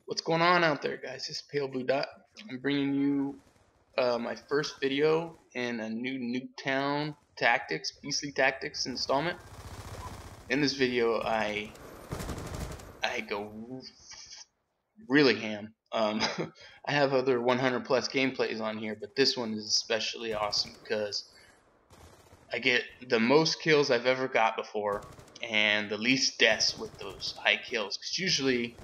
What's going on out there, guys? This is PaleBlueDot. I'm bringing you my first video in a new Nuketown tactics, beastly tactics installment. In this video, I go really ham. I have other 100 plus gameplays on here, but this one is especially awesome because I get the most kills I've ever got before and the least deaths with those high kills. Because usually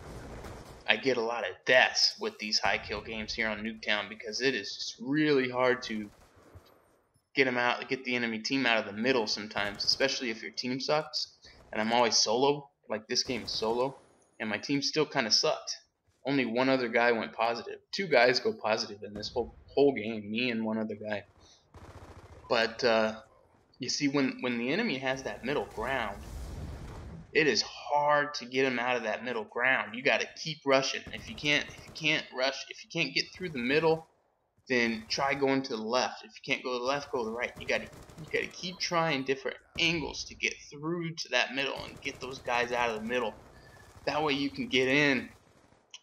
I get a lot of deaths with these high kill games here on Nuketown because it is just really hard to get the enemy team out of the middle sometimes, especially if your team sucks. And I'm always solo, like this game is solo, and my team still kind of sucked. Only one other guy went positive. Two guys go positive in this whole game, me and one other guy. But you see, when the enemy has that middle ground, it is hard to get them out of that middle ground. You got to keep rushing. If you can't get through the middle, then try going to the left. If you can't go to the left, go to the right. You got to keep trying different angles to get through to that middle and get those guys out of the middle. That way you can get in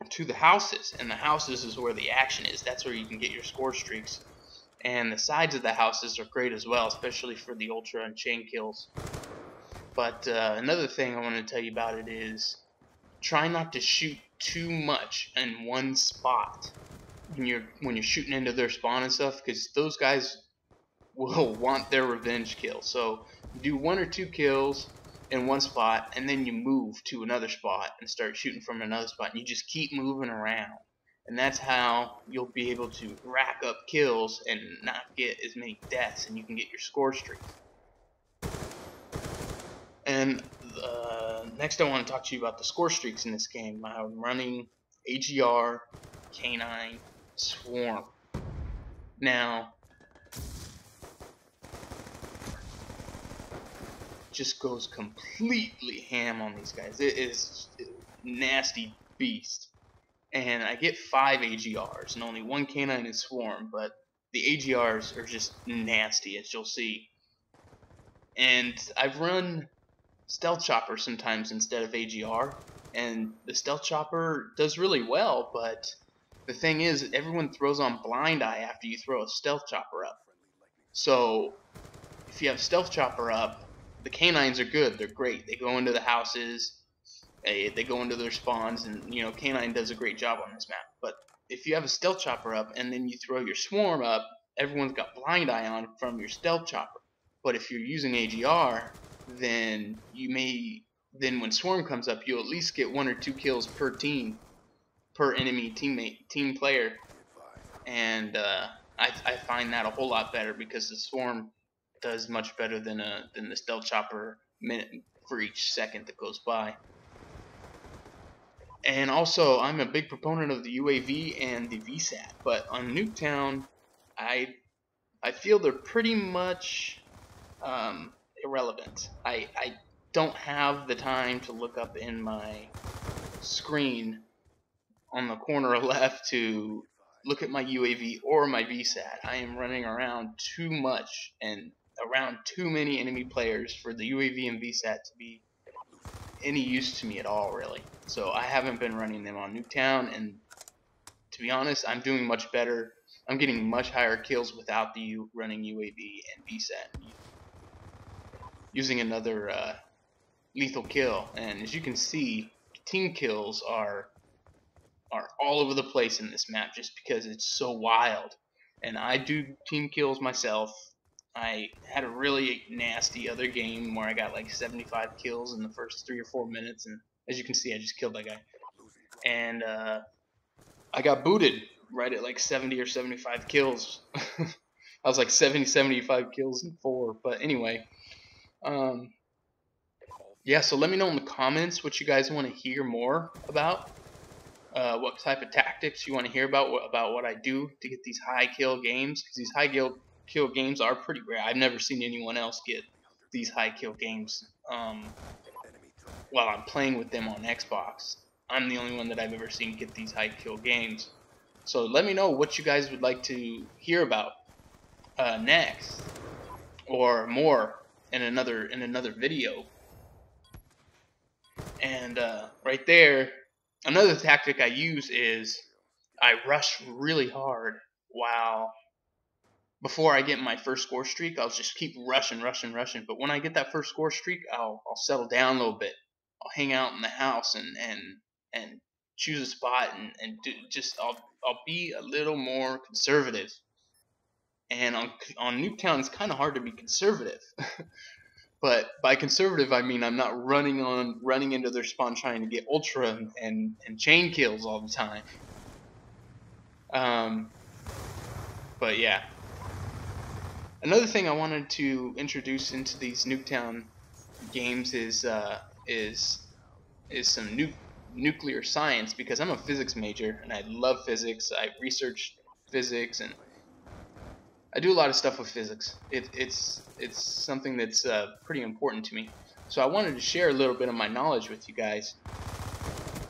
to the houses, and the houses is where the action is. That's where you can get your score streaks. And the sides of the houses are great as well, especially for the ultra and chain kills. But another thing I want to tell you about it is try not to shoot too much in one spot when you're shooting into their spawn and stuff, because those guys will want their revenge kill. So do 1 or 2 kills in one spot, and then you move to another spot and start shooting from another spot, and you just keep moving around. And that's how you'll be able to rack up kills and not get as many deaths, and you can get your score streak. And next I want to talk to you about the score streaks in this game. I'm running AGR, K9, Swarm. Now, just goes completely ham on these guys. It is a nasty beast. And I get 5 AGRs and only 1 K9 in Swarm, but the AGRs are just nasty, as you'll see. And I've run Stealth Chopper sometimes instead of AGR, and the Stealth Chopper does really well, but the thing is, everyone throws on Blind Eye after you throw a Stealth Chopper up. So if you have Stealth Chopper up, the K9s are good, they're great. They go into the houses, they go into their spawns, and you know, K9 does a great job on this map. But if you have a Stealth Chopper up and then you throw your Swarm up, everyone's got Blind Eye on from your Stealth Chopper. But if you're using AGR, then when Swarm comes up, you'll at least get 1 or 2 kills per team, per enemy team player. And I find that a whole lot better because the Swarm does much better than the Stealth Chopper minute for each second that goes by. And also, I'm a big proponent of the UAV and the VSAT, but on Nuketown, I feel they're pretty much irrelevant. I don't have the time to look up in my screen on the corner left to look at my UAV or my VSAT. I am running around too much and around too many enemy players for the UAV and VSAT to be any use to me at all, really. So I haven't been running them on Nuketown, and to be honest, I'm doing much better. I'm getting much higher kills without the running UAV and VSAT, using another lethal kill. And as you can see, team kills are all over the place in this map just because it's so wild. And I do team kills myself. I had a really nasty other game where I got like 75 kills in the first 3 or 4 minutes, and as you can see, I just killed that guy. And I got booted right at like 70 or 75 kills. I was like 75 kills in 4. But anyway, yeah, so let me know in the comments what you guys want to hear more about. What type of tactics you want to hear about what I do to get these high kill games, because these high kill games are pretty rare. I've never seen anyone else get these high kill games while I'm playing with them on Xbox. I'm the only one that I've ever seen get these high kill games. So let me know what you guys would like to hear about next, or more in another video. And right there, Another tactic I use is I rush really hard before I get my first score streak. I'll just keep rushing. But when I get that first score streak, I'll settle down a little bit. I'll hang out in the house and choose a spot and I'll be a little more conservative. And on Nuketown, it's kind of hard to be conservative. But by conservative, I mean I'm not running into their spawn trying to get ultra and chain kills all the time. But yeah. Another thing I wanted to introduce into these Nuketown games is some nuclear science, because I'm a physics major and I love physics. I research physics and I do a lot of stuff with physics. It's something that's pretty important to me. So I wanted to share a little bit of my knowledge with you guys,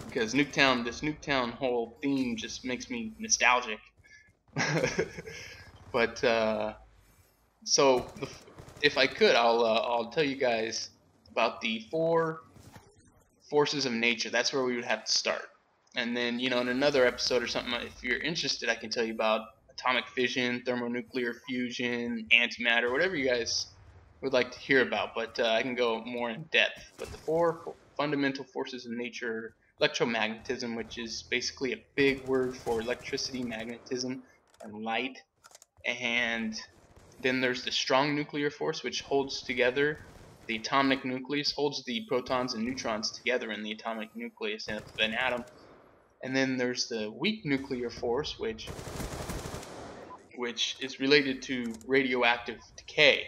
because this Nuketown whole theme just makes me nostalgic. But so if I could, I'll tell you guys about the 4 forces of nature. That's where we would have to start. And then, in another episode or something, if you're interested, I can tell you about atomic fission, thermonuclear fusion, antimatter, whatever you guys would like to hear about. But I can go more in depth. But the 4 fundamental forces of nature: electromagnetism, which is basically a big word for electricity, magnetism, and light. And then there's the strong nuclear force, which holds together the atomic nucleus, holds the protons and neutrons together in the atomic nucleus of an atom. And then there's the weak nuclear force, which is related to radioactive decay.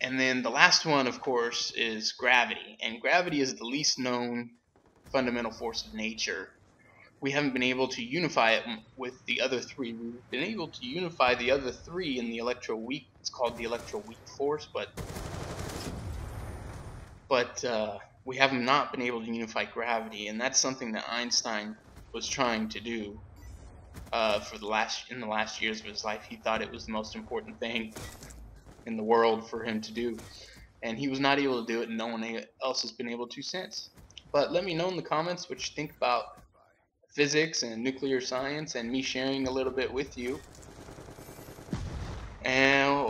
And then the last one, of course, is gravity. And gravity is the least known fundamental force of nature. We haven't been able to unify it with the other 3. We've been able to unify the other 3 in the electroweak. It's called the electroweak force, but we have not been able to unify gravity, and that's something that Einstein was trying to do in the last years of his life. He thought it was the most important thing in the world for him to do, and he was not able to do it, and no one else has been able to since. But let me know in the comments what you think about physics and nuclear science and me sharing a little bit with you.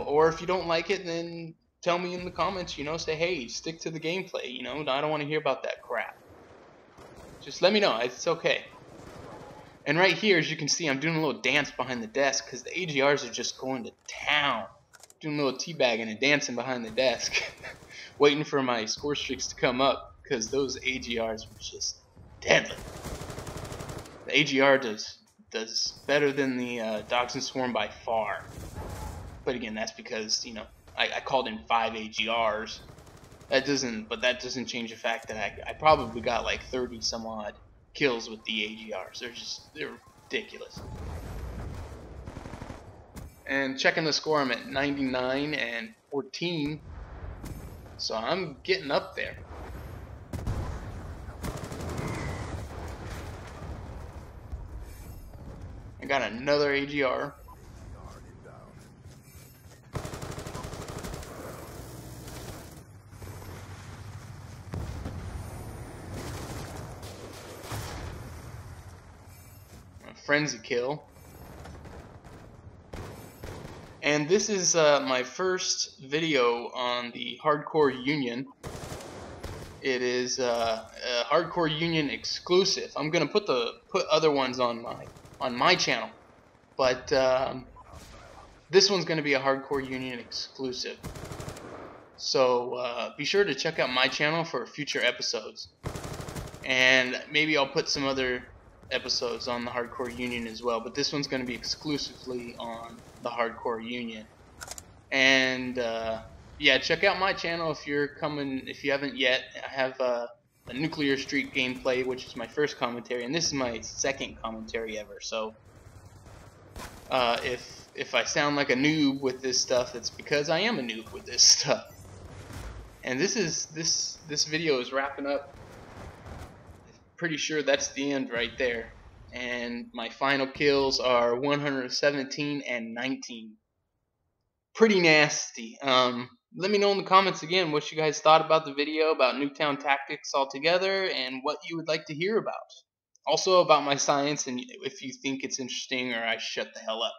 Or if you don't like it, then tell me in the comments, say, hey, stick to the gameplay, I don't want to hear about that crap. Just let me know, it's okay. And right here, as you can see, I'm doing a little dance behind the desk because the AGRs are just going to town. Doing a little teabagging and dancing behind the desk. Waiting for my score streaks to come up, because those AGRs were just deadly. The AGR does better than the Dogs and Swarm by far. But again, that's because, I called in 5 AGRs. That doesn't change the fact that I probably got like 30 some odd kills with the AGRs. They're ridiculous. And checking the score, I'm at 99 and 14. So I'm getting up there. I got another AGR. A frenzy kill. And this is my first video on the Hardcore Union. It is a Hardcore Union exclusive. I'm gonna put other ones on my channel, but this one's gonna be a Hardcore Union exclusive. So be sure to check out my channel for future episodes, and maybe I'll put some other episodes on the Hardcore Union as well. But this one's gonna be exclusively on the Hardcore Union. And yeah, check out my channel if you haven't yet. I have a Nuclear Streak gameplay, which is my first commentary, and this is my second commentary ever. So if I sound like a noob with this stuff, it's because I am a noob with this stuff. And this video is wrapping up. Pretty sure that's the end right there. And my final kills are 117 and 19. Pretty nasty. Let me know in the comments again what you guys thought about the video, about Nuketown tactics altogether, and what you would like to hear about. Also about my science, and if you think it's interesting or I shut the hell up.